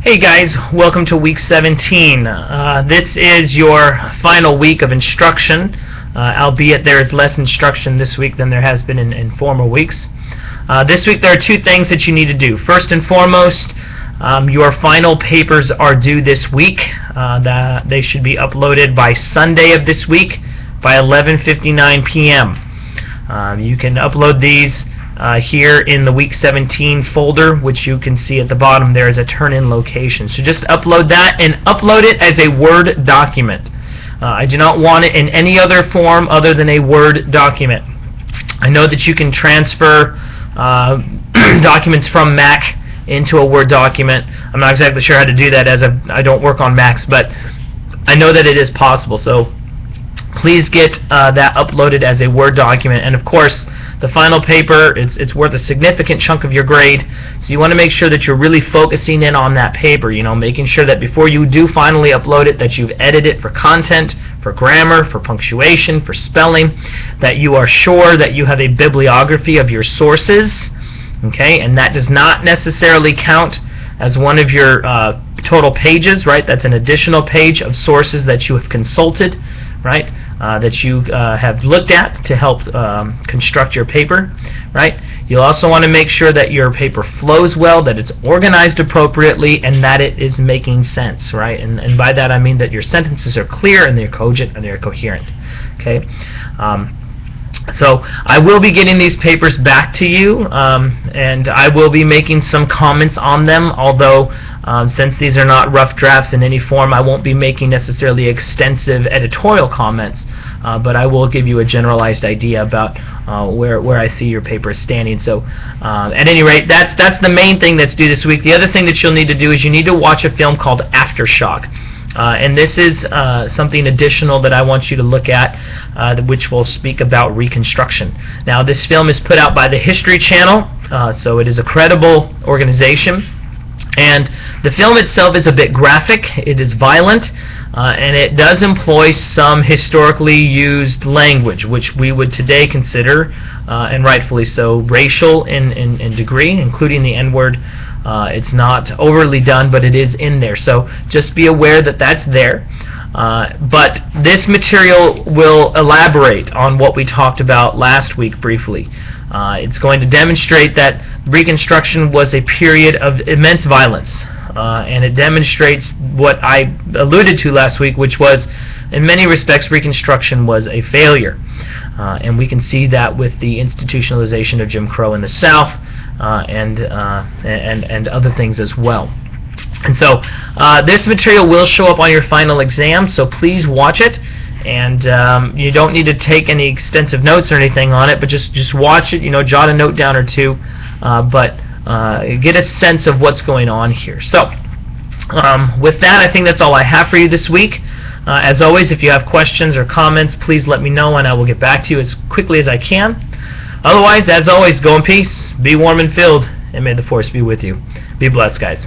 Hey guys, welcome to week 17. This is your final week of instruction, albeit there is less instruction this week than there has been in former weeks. This week there are two things that you need to do. First and foremost, your final papers are due this week. They should be uploaded by Sunday of this week by 11:59 p.m. You can upload these here in the week 17 folder, which you can see at the bottom. There is a turn-in location. So just upload that and upload it as a Word document. I do not want it in any other form other than a Word document. I know that you can transfer documents from Mac into a Word document. I'm not exactly sure how to do that as I don't work on Macs, but I know that it is possible. So please get that uploaded as a Word document. And of course, the final paper, it's worth a significant chunk of your grade, so you want to make sure that you're really focusing in on that paper, making sure that before you do finally upload it, that you've edited it for content, for grammar, for punctuation, for spelling, that you are sure that you have a bibliography of your sources, okay, and that does not necessarily count as one of your total pages, right? That's an additional page of sources that you have consulted, right? That you have looked at to help construct your paper, right? You'll also want to make sure that your paper flows well, that it's organized appropriately, and that it is making sense, right? And by that I mean that your sentences are clear and they're cogent and they're coherent, okay? So I will be getting these papers back to you, and I will be making some comments on them, although since these are not rough drafts in any form, I won't be making necessarily extensive editorial comments, but I will give you a generalized idea about where I see your paper standing. So at any rate, that's the main thing that's due this week. The other thing that you'll need to do is you need to watch a film called Aftershock. And this is something additional that I want you to look at, which will speak about Reconstruction. Now, this film is put out by the History Channel, so it is a credible organization. And the film itself is a bit graphic, it is violent, and it does employ some historically used language, which we would today consider, and rightfully so, racial in degree, including the N-word. It's not overly done, but it is in there. So just be aware that that's there. But this material will elaborate on what we talked about last week briefly. It's going to demonstrate that Reconstruction was a period of immense violence. And it demonstrates what I alluded to last week, which was, in many respects, Reconstruction was a failure. And we can see that with the institutionalization of Jim Crow in the South, and other things as well. And so this material will show up on your final exam, so please watch it. And you don't need to take any extensive notes or anything on it, but just watch it. Jot a note down or two, but get a sense of what's going on here. So with that, I think that's all I have for you this week. As always, if you have questions or comments, please let me know, and I will get back to you as quickly as I can. Otherwise, as always, go in peace, be warm and filled, and may the Force be with you. Be blessed, guys.